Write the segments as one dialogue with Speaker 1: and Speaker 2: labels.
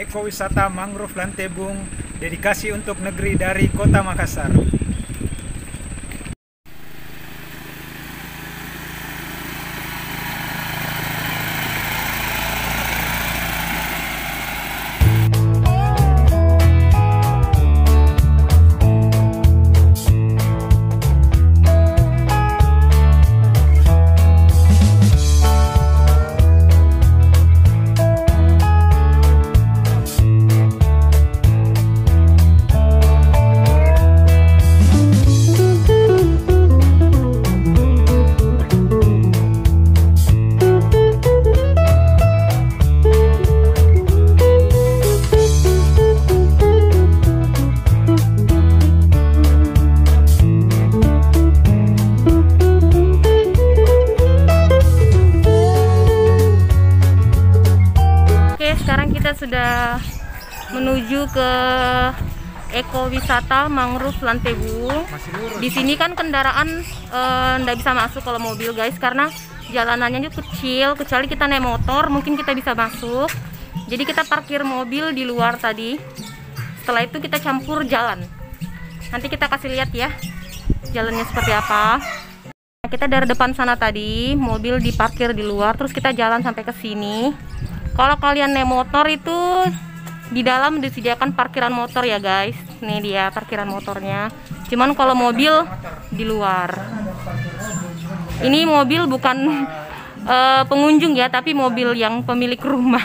Speaker 1: Ekowisata Mangrove Lantebung, dedikasi untuk negeri dari Kota Makassar.
Speaker 2: Sudah menuju ke Ekowisata Mangrove Lantebung. Di sini kan kendaraan nggak bisa masuk kalau mobil guys, karena jalanannya itu kecil. Kecuali kita naik motor mungkin kita bisa masuk. Jadi kita parkir mobil di luar tadi. Setelah itu kita campur jalan. Nanti kita kasih lihat ya jalannya seperti apa. Kita dari depan sana tadi mobil diparkir di luar, terus kita jalan sampai ke sini. Kalau kalian naik motor itu di dalam disediakan parkiran motor ya guys. Nih dia parkiran motornya. Cuman kalau mobil di luar. Ini mobil bukan pengunjung ya, tapi mobil yang pemilik rumah.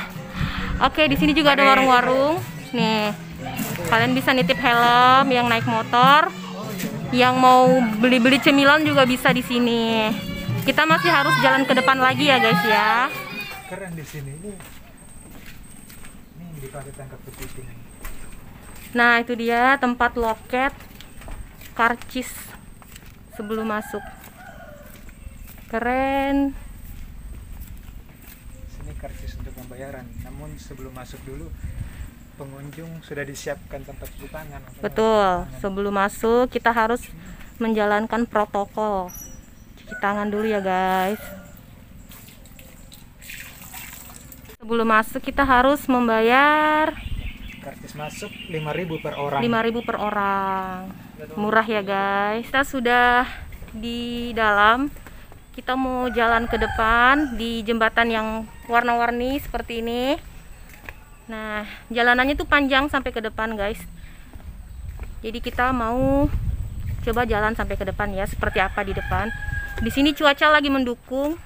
Speaker 2: Oke, di sini juga ada warung-warung. Nih, kalian bisa nitip helm yang naik motor. Yang mau beli-beli cemilan juga bisa di sini. Kita masih harus jalan ke depan lagi ya guys ya.
Speaker 1: Keren di sini. Ini dipakai tangkap kepiting.
Speaker 2: Nah, itu dia tempat loket karcis sebelum masuk. Keren.
Speaker 1: Sini karcis untuk pembayaran. Namun sebelum masuk dulu pengunjung sudah disiapkan tempat cuci tangan.
Speaker 2: Betul. Sebelum masuk kita harus menjalankan protokol. Cuci tangan dulu ya guys. Sebelum masuk kita harus membayar
Speaker 1: karcis masuk 5.000 per orang.
Speaker 2: 5.000 per orang. Murah ya guys. Kita sudah di dalam. Kita mau jalan ke depan di jembatan yang warna-warni seperti ini. Nah, jalanannya tuh panjang sampai ke depan guys. Jadi kita mau coba jalan sampai ke depan ya, seperti apa di depan. Di sini cuaca lagi mendukung,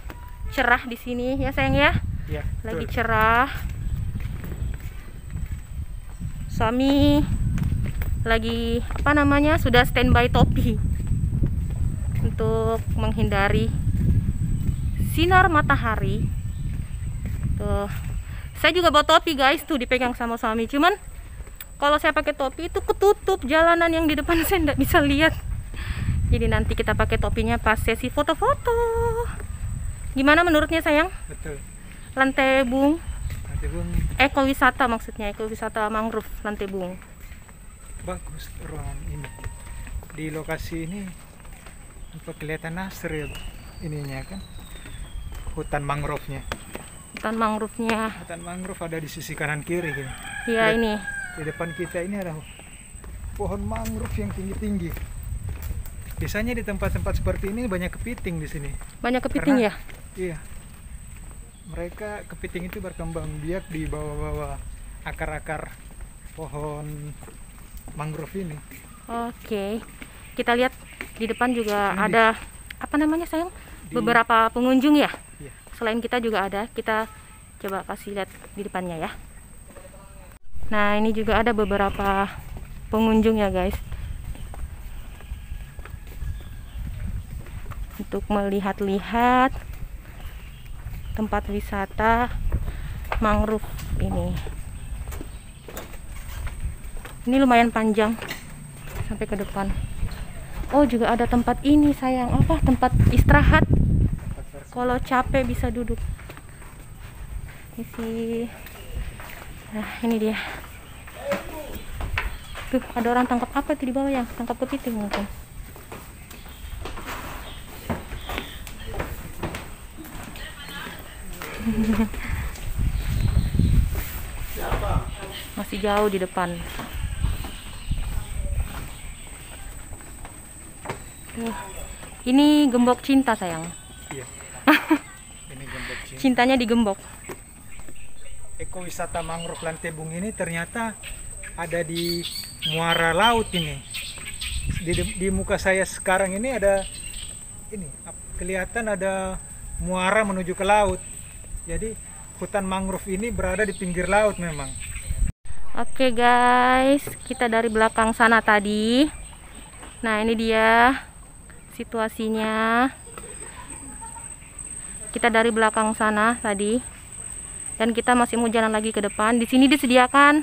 Speaker 2: cerah di sini ya sayang ya.
Speaker 1: Ya,
Speaker 2: lagi cerah. Suami lagi apa namanya sudah standby topi untuk menghindari sinar matahari. Tuh, saya juga bawa topi guys, tuh dipegang sama suami. Cuman kalau saya pakai topi itu ketutup jalanan yang di depan, saya nggak bisa lihat. Jadi nanti kita pakai topinya pas sesi foto-foto. Gimana menurutnya sayang?
Speaker 1: Betul.
Speaker 2: Lantebung,
Speaker 1: Ekowisata
Speaker 2: maksudnya Ekowisata Mangrove Lantebung.
Speaker 1: Bagus ruangan ini. Di lokasi ini kelihatan asri ininya kan. Hutan mangrove-nya.
Speaker 2: Hutan mangrove-nya.
Speaker 1: Hutan mangrove ada di sisi kanan kiri gitu.
Speaker 2: Iya, ini.
Speaker 1: Di depan kita ini ada pohon mangrove yang tinggi-tinggi. Biasanya di tempat-tempat seperti ini banyak kepiting di sini.
Speaker 2: Banyak kepiting ya?
Speaker 1: Iya. Mereka kepiting itu berkembang biak di bawah-bawah akar-akar pohon mangrove ini.
Speaker 2: Oke. Kita lihat di depan juga ada apa namanya sayang? Beberapa pengunjung ya?
Speaker 1: Iya.
Speaker 2: Selain kita juga ada. Kita coba kasih lihat di depannya ya. Nah, ini juga ada beberapa pengunjung ya guys. Untuk melihat-lihat tempat wisata mangrove ini. Ini lumayan panjang sampai ke depan. Oh, juga ada tempat ini sayang, apa? Tempat istirahat. Kalau capek bisa duduk. Isi. Nah, ini dia. Tuh, ada orang tangkap apa itu di bawah ya? Tangkap kepiting mungkin. masih jauh di depan. Ini gembok cinta sayang.
Speaker 1: Iya. Ini gembok cinta.
Speaker 2: Cintanya digembok.
Speaker 1: Ekowisata mangrove Lantebung ini ternyata ada di muara laut ini. Di muka saya sekarang ini ada kelihatan ada muara menuju ke laut. Jadi hutan mangrove ini berada di pinggir laut memang.
Speaker 2: Oke guys, kita dari belakang sana tadi. Nah, ini dia situasinya. Kita dari belakang sana tadi. Dan kita masih mau jalan lagi ke depan. Di sini disediakan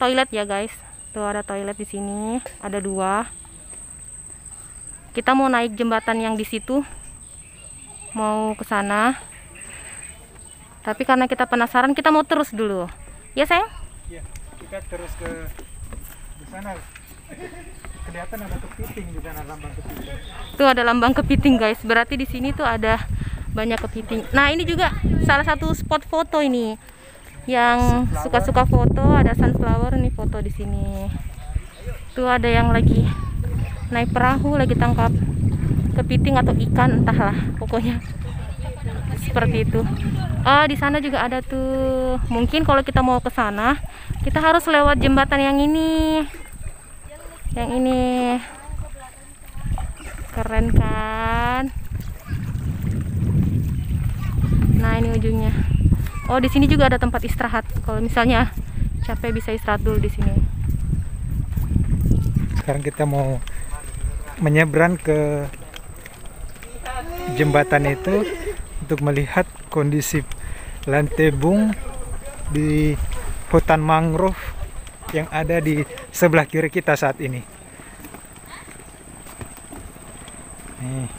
Speaker 2: toilet ya guys. Tuh ada toilet di sini, ada 2. Kita mau naik jembatan yang di situ. Mau ke sana. Tapi karena kita penasaran, kita mau terus dulu. Ya sayang?
Speaker 1: Iya, kita terus ke sana. Kelihatan ada kepiting di sana, lambang kepiting.
Speaker 2: Tuh ada lambang kepiting guys. Berarti di sini tuh ada banyak kepiting. Nah, ini juga salah satu spot foto ini. Yang suka-suka foto, ada sunflower nih foto di sini. Tuh ada yang lagi naik perahu, lagi tangkap kepiting atau ikan, entahlah. Pokoknya seperti itu. Oh, di sana juga ada tuh. Mungkin kalau kita mau ke sana, kita harus lewat jembatan yang ini. Yang ini. Keren kan? Nah, ini ujungnya. Oh, di sini juga ada tempat istirahat. Kalau misalnya capek bisa istirahat dulu di sini.
Speaker 1: Sekarang kita mau menyeberang ke jembatan itu untuk melihat kondisi Lantebung di hutan mangrove yang ada di sebelah kiri kita saat ini. Nih.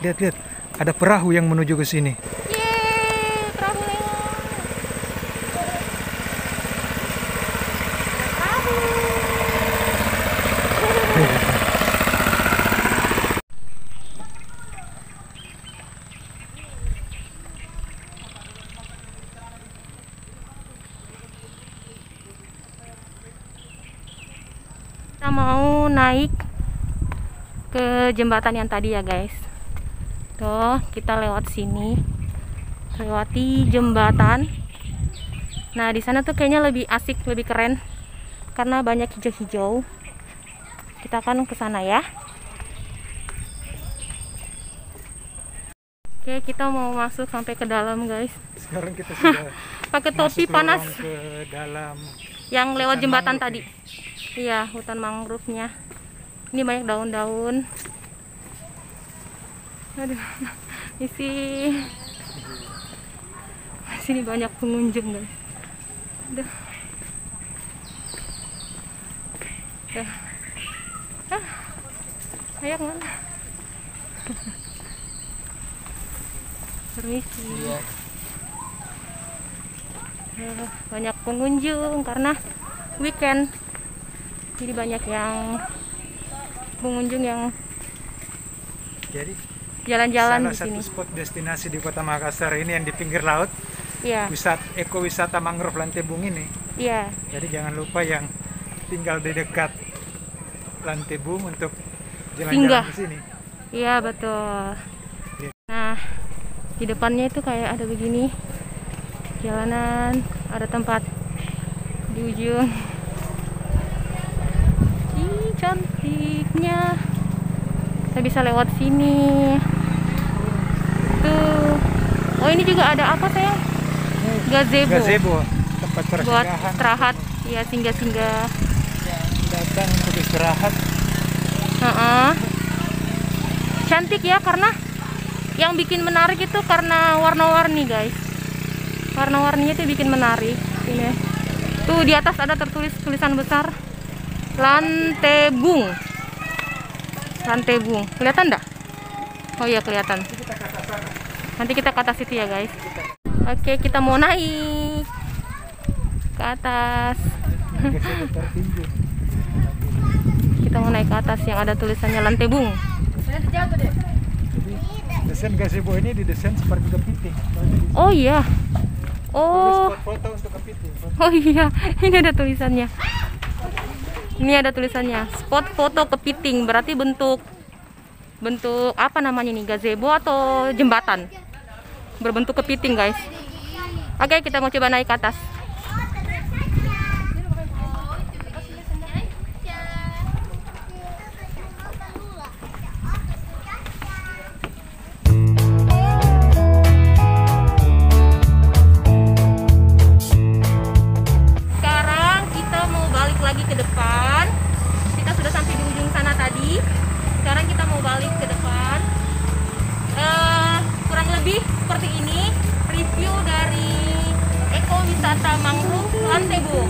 Speaker 1: Lihat, ada perahu yang menuju ke sini.
Speaker 2: Yeay, perahu lewat. Perahu. Kita mau naik ke jembatan yang tadi ya guys. Tuh, kita lewat sini, lewati jembatan. Nah, di sana tuh kayaknya lebih asik, lebih keren, karena banyak hijau-hijau. Kita akan ke sana ya. Oke, kita mau masuk sampai ke dalam guys.
Speaker 1: Sekarang kita sudah
Speaker 2: Pakai topi
Speaker 1: masuk
Speaker 2: panas.
Speaker 1: lorong ke dalam
Speaker 2: Yang lewat
Speaker 1: hutan
Speaker 2: jembatan
Speaker 1: mangrove
Speaker 2: tadi.
Speaker 1: ini.
Speaker 2: Iya, hutan mangrove-nya. Ini banyak daun-daun. Aduh, sini banyak pengunjung guys. Aduh. Ayo mana? Permisi. Banyak pengunjung karena weekend. Jadi banyak yang pengunjung yang
Speaker 1: Jadi
Speaker 2: jalan-jalan
Speaker 1: salah
Speaker 2: di sini.
Speaker 1: satu spot destinasi di Kota Makassar ini yang di pinggir laut,
Speaker 2: Iya,
Speaker 1: ekowisata mangrove Lantebung ini.
Speaker 2: iya.
Speaker 1: Jadi jangan lupa yang tinggal di dekat Lantebung untuk
Speaker 2: Singgah.
Speaker 1: jalan-jalan ke sini.
Speaker 2: Iya, betul. Nah, di depannya itu kayak ada begini jalanan, ada tempat di ujung. Ih, cantiknya. Kita bisa lewat sini. Tuh. Oh, ini juga ada apa sayang? Gazebo.
Speaker 1: Tempat
Speaker 2: Buat
Speaker 1: persinggahan.
Speaker 2: istirahat, ya singgah-singgah.
Speaker 1: Yang datang untuk istirahat.
Speaker 2: Cantik ya, karena yang bikin menarik itu karena warna-warni guys. Warna-warninya itu bikin menarik. Ini tuh di atas ada tertulis tulisan besar Lantebung. Lantebung, kelihatan enggak? Oh iya, kelihatan. Nanti kita ke atas itu ya guys. Oke, kita mau naik ke atas. Kita mau naik ke atas yang ada tulisannya Lantebung.
Speaker 1: Jadi desain gazebo ini didesain seperti kepiting.
Speaker 2: Oh iya, Oh,
Speaker 1: Spot foto untuk kepiting.
Speaker 2: oh iya, ini ada tulisannya. Ini ada tulisannya, spot foto kepiting. Berarti bentuk apa namanya nih? Gazebo atau jembatan? Berbentuk kepiting, guys. Oke, kita mau coba naik ke atas. Lagi ke depan, kita sudah sampai di ujung sana tadi. Sekarang kita mau balik ke depan. Kurang lebih seperti ini review dari ekowisata mangrove Lantebung.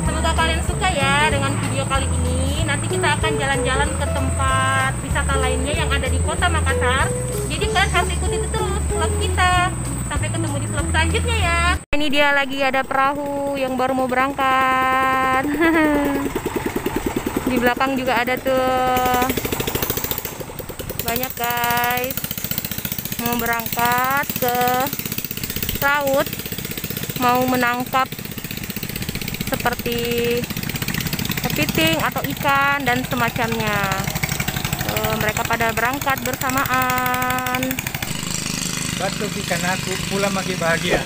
Speaker 2: Semoga kalian suka ya dengan video kali ini. Nanti kita akan jalan-jalan ke tempat wisata lainnya yang ada di Kota Makassar. Jadi kalian harus ikuti terus vlog kita. Sampai ketemu di vlog selanjutnya ya. Ini dia lagi ada perahu yang baru mau berangkat. Di belakang juga ada tuh. Banyak guys. Mau berangkat ke laut. Mau menangkap seperti kepiting atau ikan dan semacamnya. Mereka pada berangkat bersamaan.
Speaker 1: Batu ikan aku pulang makin bahagia.